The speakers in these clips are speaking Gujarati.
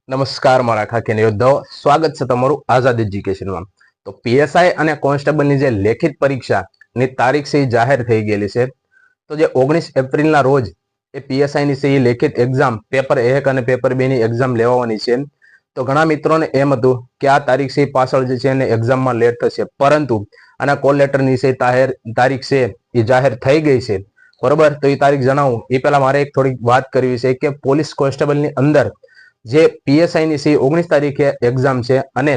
નમસ્કાર મારા ખાખીના યોદ્ધાઓ, સ્વાગત છે તમારું આઝાદ એજ્યુકેશનમાં. તો પીએસઆઈ અને કોન્સ્ટેબલની જે લેખિત પરીક્ષાની તારીખ છે એ જાહેર થઈ ગયેલી છે. તો જે 19 એપ્રિલના રોજ એ પીએસઆઈની છે એ લેખિત એક્ઝામ પેપર 1 અને પેપર 2 ની એક્ઝામ લેવાની છે. તો ઘણા મિત્રોને એમ હતું કે આ તારીખ છે પાછળ જે છે એને એક્ઝામમાં લેટ થશે, પરંતુ આના કોલ લેટરની છે તારીખ છે એ જાહેર થઈ ગઈ છે. બરોબર, તો એ તારીખ જણાવું એ પહેલા મારે એક થોડીક વાત કરવી છે કે પોલીસ કોન્સ્ટેબલની અંદર જે પીએસઆઈની છે 19 તારીખે એક્ઝામ છે અને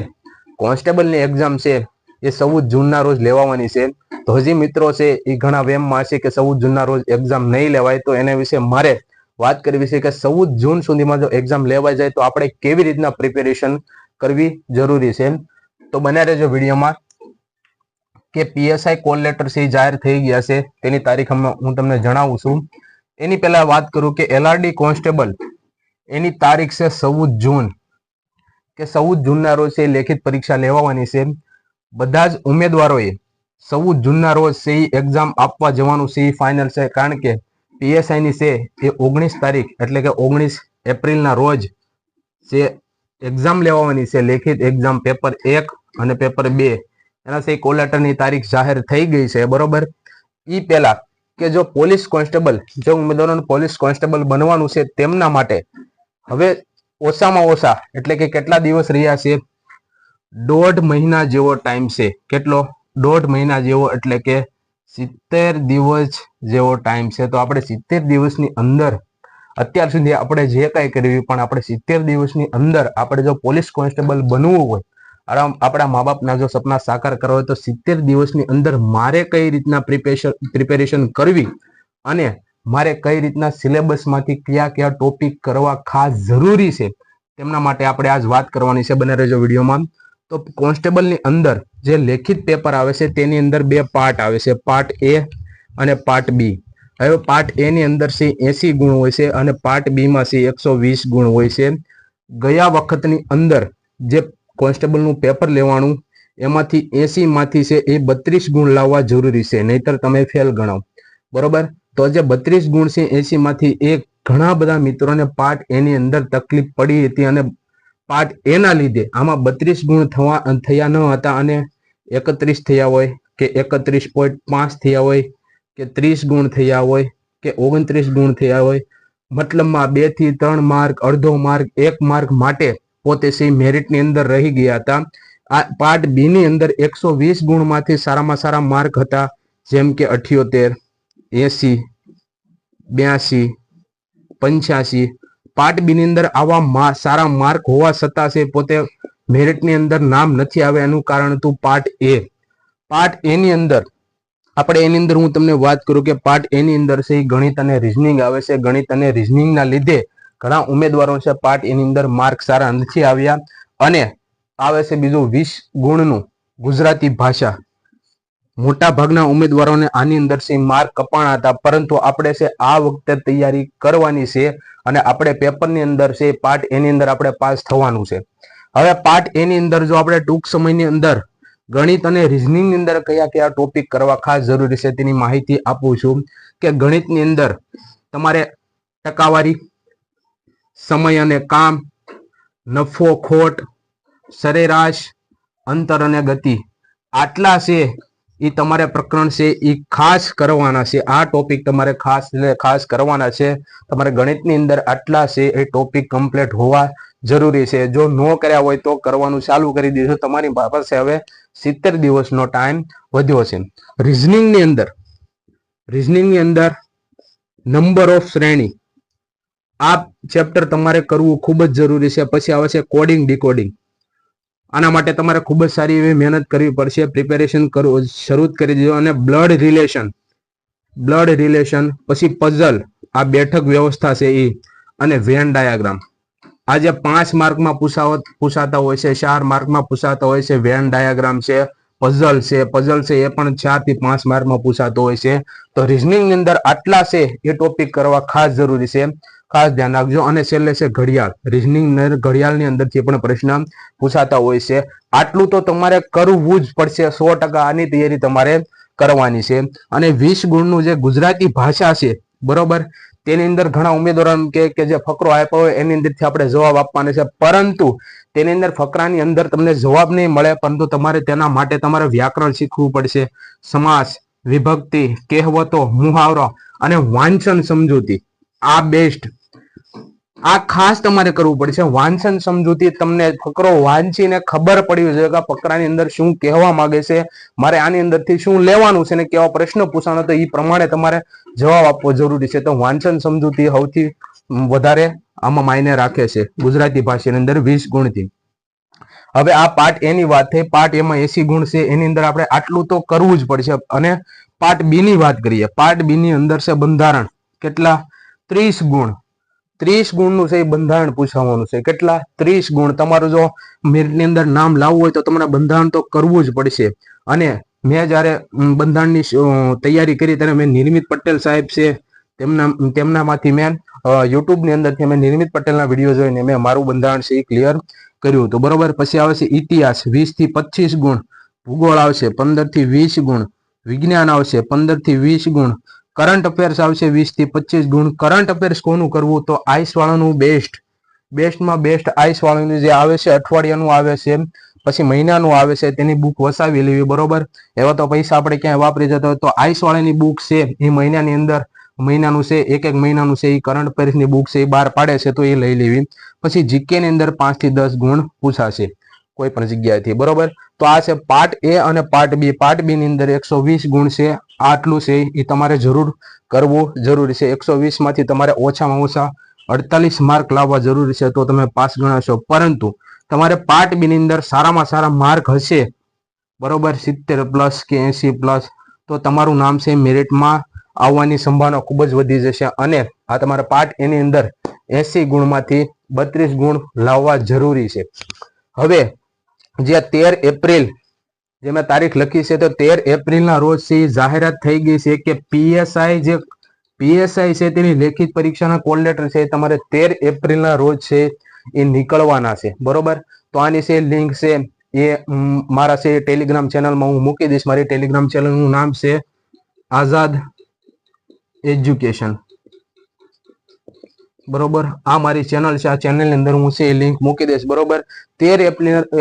કોન્સ્ટેબલની એક્ઝામ છે એ 14 જૂનના રોજ લેવાની છે. તો હજી મિત્રો છે એ ઘણા વેમમાં છે કે 14 જૂનના રોજ એક્ઝામ નહીં લેવાય, તો એના વિશે મારે વાત કરવી છે કે 14 જૂન સુધીમાં જો એક્ઝામ લેવાઈ જાય તો આપણે કેવી રીતના પ્રિપેરેશન કરવી જરૂરી છે. તો બન્યા રહેજો વિડીયોમાં કે પીએસઆઈ કોલ લેટર છે જાહેર થઈ ગયા છે, તેની તારીખ હું તમને જણાવું છું. એની પહેલા વાત કરું કે એલઆરડી કોન્સ્ટેબલ એની તારીખ છે 14 જૂન કે 14 જૂનના રોજ છે લેખિત પરીક્ષા લેવાની છે. બધા જ ઉમેદવારોએ 14 જૂનના રોજ છે એક્ઝામ આપવા જવાનું છે ફાઇનલ છે, કારણ કે પીએસઆઈની છે એ 19 તારીખ એટલે કે 19 એપ્રિલના રોજ છે એક્ઝામ લેવાની છે. લેખિત એક્ઝામ પેપર 1 અને પેપર 2 એના છે કોલ લેટરની તારીખ જાહેર થઈ ગઈ છે. બરોબર, એ પહેલા કે જો પોલીસ કોન્સ્ટેબલ જો ઉમેદવારોને પોલીસ કોન્સ્ટેબલ બનવાનું છે તેમના માટે હવે ઓછામાં ઓછા એટલે કે કેટલા દિવસ રહ્યા છે, 1.5 મહિના જેવો ટાઈમ છે. કેટલો? 1.5 મહિના જેવો, એટલે કે 70 દિવસ જેવો ટાઈમ છે. તો આપણે 70 દિવસની અંદર અત્યાર સુધી આપણે જે કાંઈ કર્યું પણ આપણે 70 દિવસની અંદર આપણે જો પોલીસ કોન્સ્ટેબલ બનવું હોય, આપણા મા બાપના જો સપના સાકાર કરવા હોય, તો 70 દિવસની અંદર મારે કઈ રીતના પ્રિપેરેશન કરવી અને મારે કઈ રીતના સિલેબસમાંથી કયા કયા ટોપિક કરવા ખાસ જરૂરી છે તેમના માટે આપણે આજ વાત કરવાની છે. બને રહેજો વિડીયોમાં. તો કોન્સ્ટેબલની અંદર જે લેખિત પેપર આવે છે તેની અંદર 2 પાર્ટ આવે છે, પાર્ટ એ અને પાર્ટ બી. હવે પાર્ટ એ ની અંદર છે 80 ગુણ હોય છે અને પાર્ટ બી માં છે 120 ગુણ હોય છે. ગયા વખતની અંદર જે કોન્સ્ટેબલનું પેપર લેવાનું એમાંથી 80 માંથી છે એ 32 ગુણ લાવવા જરૂરી છે, નહીતર તમે ફેલ ગણો. બરોબર, તો જે 32 ગુણ છે 80 માંથી એક ઘણા બધા મિત્રોને પાર્ટ એ ની અંદર તકલીફ પડી હતી અને પાર્ટ એ ના લીધે આમાં 32 ગુણ થયા ન હતા અને 31 થયા હોય કે 31.5 થયા હોય કે 30 ગુણ થયા હોય કે 29 ગુણ થયા હોય, મતલબમાં 2 થી 3 માર્ક, અડધો માર્ક, 1 માર્ક માટે પોતે સી મેરિટની અંદર રહી ગયા હતા. આ પાર્ટ બી ની અંદર 120 ગુણમાંથી સારામાં સારા માર્ક હતા, જેમ કે 78, 80, 82, 85. પાર્ટ બી ની અંદર આવા સારા માર્ક હોવા છતાં છે પોતે મેરિટની અંદર નામ નથી આવે. એનું કારણ હતું પાર્ટ એ. પાર્ટ એ ની અંદર આપણે એની અંદર હું તમને વાત કરું કે પાર્ટ એ ની અંદર છે ગણિત અને રીઝનિંગ આવે છે. ગણિત અને રીઝનિંગના લીધે ઘણા ઉમેદવારો છે પાર્ટ એની અંદર માર્ક સારા નથી આવ્યા અને આવે છે બીજું 20 ગુણનું ગુજરાતી ભાષા. મોટા ભાગના ઉમેદવારોને આની અંદર છે માર્ક કપાણા હતા, પરંતુ આપણે છે આ વખતે તૈયારી કરવાની છે અને આપણે પેપરની અંદર છે પાર્ટ એ ની અંદર આપણે પાસ થવાનું છે. હવે પાર્ટ એ ની અંદર જો આપણે ટૂંક સમયની અંદર ગણિત અને રીઝનિંગ ની અંદર કયા કયા ટોપિક કરવા ખાસ જરૂરી છે તેની માહિતી આપું છું. કે ગણિતની અંદર તમારે ટકાવારી, સમય અને કામ, નફો ખોટ, સરેરાશ, અંતર અને ગતિ, આટલા છે એ તમારે પ્રકરણ છે એ ખાસ કરવાના છે. આ ટોપિક તમારે ખાસ કરવાના છે. તમારે ગણિતની અંદર આટલા છે એ ટોપિક કમ્પ્લીટ હોવા જરૂરી છે. જો ન કર્યા હોય તો કરવાનું ચાલુ કરી દીધું. તમારી પાસે હવે 70 દિવસનો ટાઈમ વધ્યો છે. રીઝનિંગની અંદર નંબર ઓફ શ્રેણી, આ ચેપ્ટર તમારે કરવું ખૂબ જ જરૂરી છે. પછી આવે છે કોડિંગ ડીકોડિંગ. આના માટે તમારે ખૂબ જ સારી એવી મહેનત કરવી પડશે. પ્રિપેરેશન શરૂ કરી દીધું. અને બ્લડ રિલેશન, પછી પઝલ, આ બેઠક વ્યવસ્થા છે એ, અને વેન ડાયાગ્રામ. આ જે 5 માર્કમાં પૂછાતા હોય છે, 4 માર્કમાં પૂછાતા હોય છે. વેન ડાયાગ્રામ છે, પઝલ છે એ પણ 4 થી 5 માર્કમાં પૂછાતો હોય છે. તો રીઝનિંગ ની અંદર આટલા છે એ ટોપિક કરવા ખાસ જરૂરી છે, ખાસ ધ્યાન રાખજો. અને છેલ્લે છે ઘડિયાળ. રીઝનિંગ ઘડિયાળની અંદરથી પણ પ્રશ્ન પૂછાતા હોય છે. આટલું તો તમારે કરવું જ પડશે. 100% આની તૈયારી તમારે કરવાની છે. અને 20 ગુણનું જે ગુજરાતી ભાષા છે, બરોબર, તેની અંદર ઘણા ઉમેદવારો કે જે ફકરો આપ્યો હોય એની અંદરથી આપણે જવાબ આપવાનો છે, પરંતુ તેની અંદર ફકરાની અંદર તમને જવાબ નહીં મળે, પરંતુ તમારે તેના માટે તમારે વ્યાકરણ શીખવું પડશે, સમાસ, વિભક્તિ, કહેવતો, મુહાવરો અને વાંચન સમજૂતી. આ બેસ્ટ, આ ખાસ તમારે કરવું પડશે. વાંચન સમજૂતી તમને ફકરો વાંચીને ખબર પડવી જોઈએ કે ફકરાની અંદર શું કહેવા માંગે છે, મારે આની અંદરથી શું લેવાનું છે ને કેવા પ્રશ્ન પૂછાનો, તો એ પ્રમાણે તમારે જવાબ આપવો જરૂરી છે. તો વાંચન સમજૂતી સૌથી વધારે આમાં માયને રાખે છે ગુજરાતી ભાષાની અંદર 20 ગુણથી. હવે આ પાર્ટ એ ની વાત થઈ. પાર્ટ એમાં 80 ગુણ છે, એની અંદર આપણે આટલું તો કરવું જ પડશે. અને પાર્ટ બી ની વાત કરીએ. પાર્ટ બી ની અંદર છે બંધારણ. કેટલા? 30 ગુણ. 30 ગુણનું છે બંધારણ પૂછવાનું છે. કેટલા? 30 ગુણ. તમારું જો મેરિટની અંદર નામ લાવવું હોય તો તમારે બંધારણ તો કરવું જ પડશે. અને મેં જ્યારે બંધારણની તૈયારી કરી ત્યારે મેં નિર્મિત પટેલ સાહેબ છે તેમનામાંથી મેં યુટ્યુબની અંદરથી મેં નિર્મિત પટેલના વિડીયો જોઈને મેં મારું બંધારણ છે એ ક્લિયર કર્યું હતું. બરોબર. પછી આવે છે ઇતિહાસ, 20 થી 25 ગુણ. ભૂગોળ આવશે 15 થી 20 ગુણ. વિજ્ઞાન આવશે 15 થી 20 ગુણ. કરંટ અફેર્સ આવશે 20 થી 25 ગુણ. કરંટ અફેર્સ કોનું કરવું? તો આઈસ વાળાનું બેસ્ટ. બેસ્ટમાં બેસ્ટ આઈસ વાળાનું જે આવે છે, અઠવાડિયાનું આવે છે, પછી મહિનાનું આવે છે, તેની બુક વસાવી લેવી. બરોબર. એવા તો પૈસા આપણે ક્યાંય વાપરી જતા હોય, તો આઈસ વાળાની બુક છે એ મહિનાની અંદર મહિનાનું છે, એક મહિનાનું છે, એ કરંટ અફેર્સની બુક છે એ બહાર પાડે છે, તો એ લઈ લેવી. પછી જીકે ની અંદર 5 થી 10 ગુણ પૂછાશે કોઈ પણ જગ્યાએથી. બરોબર. તો આ છે પાર્ટ એ અને પાર્ટ બી. પાર્ટ બી ની અંદર 120 ગુણ છે. આટલું છે એ તમારે જરૂર કરવું જરૂરી છે. 120 માંથી તમારે ઓછામાં ઓછા 48 માર્ક લાવવા જરૂરી છે, તો તમે પાસ ગણાશો. પરંતુ તમારે પાર્ટ બી ની અંદર સારામાં સારા માર્ક હશે, બરોબર, 70+ કે 80+, તો તમારું નામ છે મેરિટમાં આવવાની સંભાવના ખૂબ જ વધી જશે. અને આ તમારા પાર્ટ એની અંદર 80 ગુણમાંથી 32 ગુણ લાવવા જરૂરી છે. હવે જે 13 એપ્રિલ જે મેં તારીખ લખી છે, તો 13 એપ્રિલના રોજ છે જાહેરાત થઈ ગઈ છે કે પીએસઆઈ છે તેની લેખિત પરીક્ષાના કોલ લેટર છે તમારે 13 એપ્રિલના રોજ છે એ નીકળવાના છે. બરોબર. તો આની છે લિંક છે એ મારા છે ટેલિગ્રામ ચેનલમાં હું મૂકી દઈશ. મારી ટેલિગ્રામ ચેનલનું નામ છે આઝાદ એજ્યુકેશન. બરોબર. આ મારી ચેનલ છે. આ ચેનલની અંદર હું છે લિંક મૂકી દઈશ. બરોબર. 13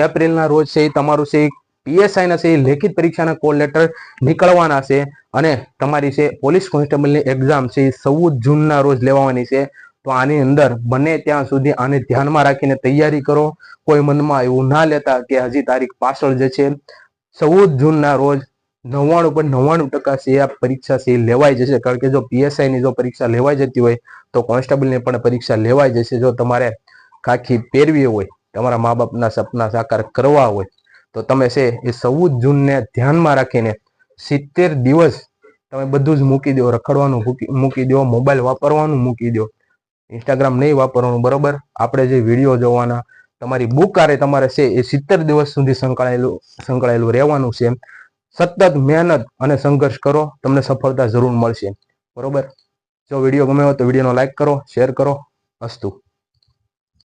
એપ્રિલના રોજ છે તમારું છે પીએસઆઈ ના છે લેખિત પરીક્ષાના કોલ લેટર નીકળવાના છે. અને તમારી છે પોલીસ કોન્સ્ટેબલની એક્ઝામ છે 14 જૂનના રોજ લેવાની છે. તો આની અંદર બને ત્યાં સુધી આને ધ્યાનમાં રાખીને તૈયારી કરો. કોઈ મનમાં એવું ના લેતા કે હજી તારીખ પાછળ જે છે. 14 જૂનના રોજ 99.99% છે આ પરીક્ષા છે લેવાઈ જશે. કારણ કે જો પીએસઆઈ ની જો પરીક્ષા લેવાઈ જતી હોય તો કોન્સ્ટેબલની પણ પરીક્ષા લેવાઈ જશે. જો તમારે ખાખી પહેરવી હોય, તમારા મા બાપના સપના સાકાર કરવા હોય, તો તમે છે એ 14 જૂનને ધ્યાનમાં રાખીને 70 દિવસ તમે બધું જ મૂકી દો. રખડવાનું મૂકી દો, મોબાઈલ વાપરવાનું મૂકી દો, ઇન્સ્ટાગ્રામ નહીં વાપરવાનું. બરોબર. આપણે જે વિડીયો જોવાના, તમારી બુક આરે તમારે છે એ 70 દિવસ સુધી સંકળાયેલું રહેવાનું છે. સતત મહેનત અને સંઘર્ષ કરો, તમને સફળતા જરૂર મળશે. બરોબર. જો વિડીયો ગમ્યો હોય તો વિડીયોનો લાઈક કરો, શેર કરો. અસ્તુ.